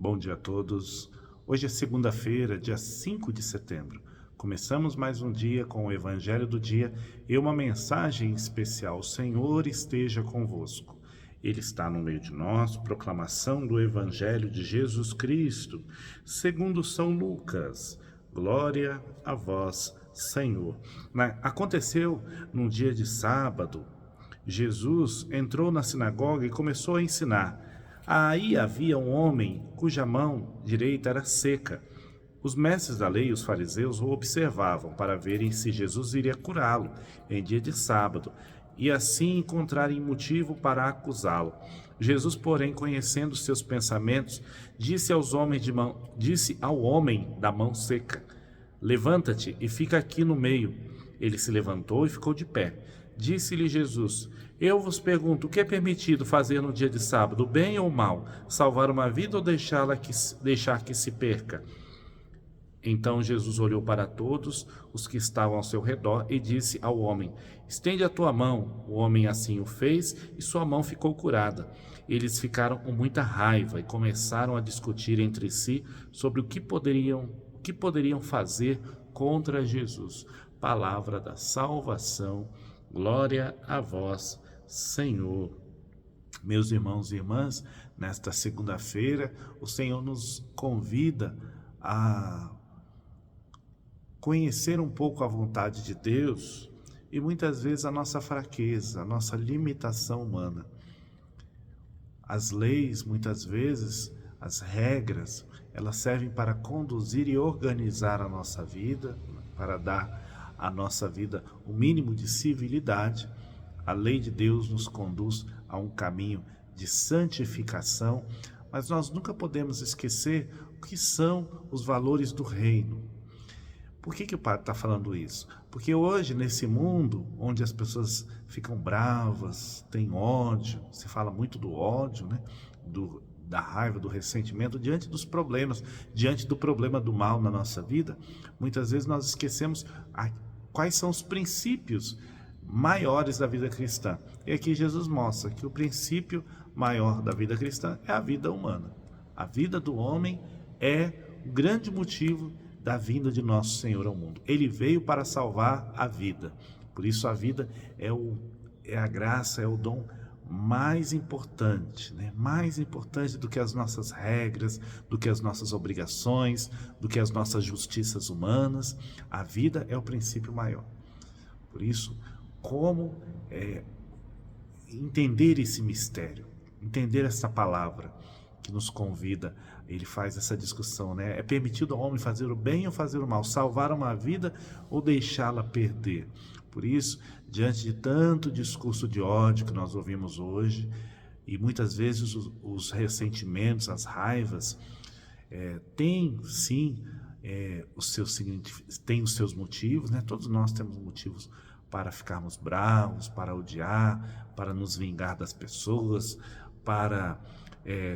Bom dia a todos. Hoje é segunda-feira, dia 5 de setembro. Começamos mais um dia com o Evangelho do Dia e uma mensagem especial. O Senhor esteja convosco. Ele está no meio de nós. Proclamação do Evangelho de Jesus Cristo, segundo São Lucas. Glória a vós, Senhor. Aconteceu num dia de sábado. Jesus entrou na sinagoga e começou a ensinar. Aí havia um homem cuja mão direita era seca. Os mestres da lei e os fariseus o observavam para verem se Jesus iria curá-lo em dia de sábado e assim encontrarem motivo para acusá-lo. Jesus, porém, conhecendo seus pensamentos, disse ao homem da mão seca: levanta-te e fica aqui no meio. Ele se levantou e ficou de pé. Disse-lhe Jesus: eu vos pergunto, o que é permitido fazer no dia de sábado, bem ou mal? Salvar uma vida ou deixar que se perca? Então Jesus olhou para todos os que estavam ao seu redor e disse ao homem: estende a tua mão. O homem assim o fez e sua mão ficou curada. Eles ficaram com muita raiva e começaram a discutir entre si sobre o que poderiam fazer contra Jesus. Palavra da salvação. Glória a vós, Senhor. Meus irmãos e irmãs, nesta segunda-feira, o Senhor nos convida a conhecer um pouco a vontade de Deus e muitas vezes a nossa fraqueza, a nossa limitação humana. As leis, muitas vezes, as regras, elas servem para conduzir e organizar a nossa vida, para dar à nossa vida o mínimo de civilidade. A lei de Deus nos conduz a um caminho de santificação, mas nós nunca podemos esquecer o que são os valores do reino. Por que o padre está falando isso? Porque hoje, nesse mundo onde as pessoas ficam bravas, têm ódio, se fala muito do ódio, né? Da raiva, do ressentimento, diante dos problemas, diante do problema do mal na nossa vida, muitas vezes nós esquecemos quais são os princípios maiores da vida cristã. E aqui Jesus mostra que o princípio maior da vida cristã é a vida humana. A vida do homem é o grande motivo da vinda de nosso Senhor ao mundo. Ele veio para salvar a vida. Por isso a vida é a graça, é o dom mais importante, né? Mais importante do que as nossas regras, do que as nossas obrigações, do que as nossas justiças humanas. A vida é o princípio maior. Por isso, como entender esse mistério, entender essa palavra que nos convida, ele faz essa discussão, né? É permitido ao homem fazer o bem ou fazer o mal, salvar uma vida ou deixá-la perder? Por isso, diante de tanto discurso de ódio que nós ouvimos hoje, e muitas vezes os ressentimentos, as raivas, têm sim tem os seus motivos, né? Todos nós temos motivos para ficarmos bravos, para odiar, para nos vingar das pessoas, para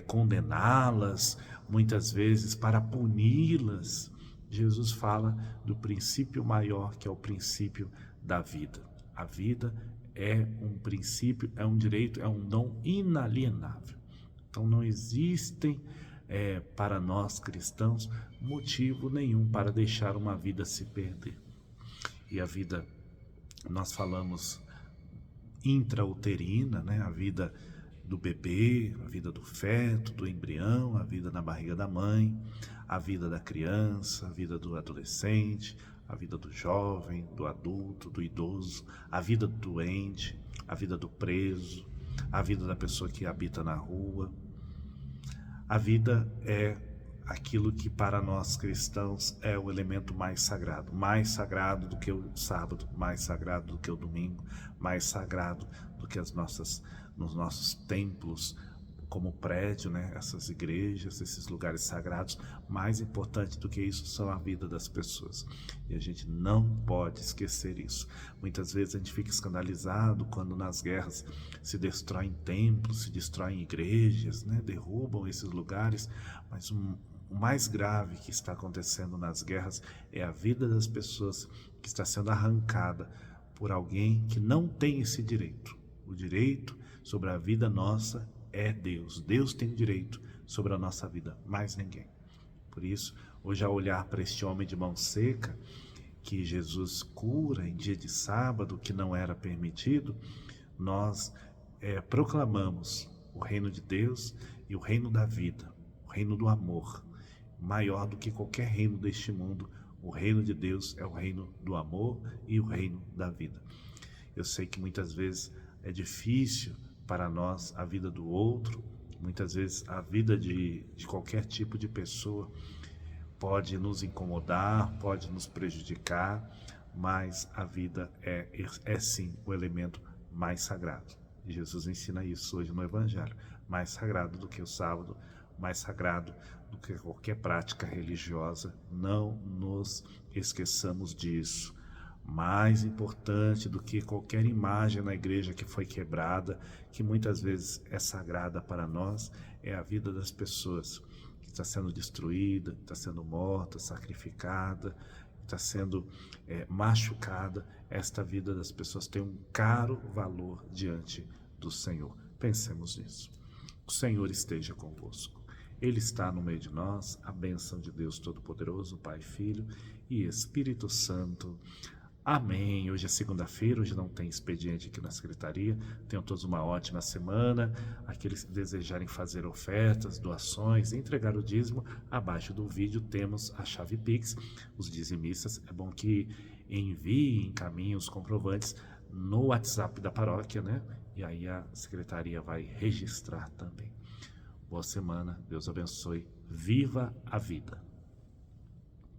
condená-las, muitas vezes para puni-las. Jesus fala do princípio maior, que é o princípio da vida. A vida é um princípio, é um direito, é um dom inalienável. Então não existem para nós cristãos motivo nenhum para deixar uma vida se perder. E a vida, nós falamos intrauterina, né? A vida do bebê, a vida do feto, do embrião, a vida na barriga da mãe, a vida da criança, a vida do adolescente, a vida do jovem, do adulto, do idoso, a vida do doente, a vida do preso, a vida da pessoa que habita na rua. A vida é aquilo que para nós cristãos é o elemento mais sagrado do que o sábado, mais sagrado do que o domingo, mais sagrado do que nos nossos templos, como prédio, né? Essas igrejas, esses lugares sagrados. Mais importante do que isso são a vida das pessoas. E a gente não pode esquecer isso. Muitas vezes a gente fica escandalizado quando nas guerras se destroem templos, se destroem igrejas, né? Derrubam esses lugares, mas o mais grave que está acontecendo nas guerras é a vida das pessoas que está sendo arrancada por alguém que não tem esse direito. O direito sobre a vida nossa é Deus. Deus tem direito sobre a nossa vida, mais ninguém. Por isso, hoje, ao olhar para este homem de mão seca, que Jesus cura em dia de sábado, que não era permitido, nós proclamamos o reino de Deus e o reino da vida, o reino do amor, maior do que qualquer reino deste mundo. O reino de Deus é o reino do amor e o reino da vida. Eu sei que muitas vezes é difícil para nós a vida do outro, muitas vezes a vida de qualquer tipo de pessoa pode nos incomodar, pode nos prejudicar, mas a vida é sim o elemento mais sagrado. E Jesus ensina isso hoje no Evangelho. Mais sagrado do que o sábado, mais sagrado do que qualquer prática religiosa. Não nos esqueçamos disso. Mais importante do que qualquer imagem na igreja que foi quebrada, que muitas vezes é sagrada para nós, é a vida das pessoas que está sendo destruída, está sendo morta, sacrificada, está sendo machucada. Esta vida das pessoas tem um caro valor diante do Senhor. Pensemos nisso. O Senhor esteja convosco. Ele está no meio de nós. A bênção de Deus Todo-Poderoso, Pai, Filho e Espírito Santo. Amém. Hoje é segunda-feira, hoje não tem expediente aqui na secretaria. Tenham todos uma ótima semana. Aqueles que desejarem fazer ofertas, doações, entregar o dízimo, abaixo do vídeo temos a chave Pix. Os dizimistas, é bom que enviem, encaminhem os comprovantes no WhatsApp da paróquia, né? E aí a secretaria vai registrar também. Boa semana, Deus abençoe. Viva a vida!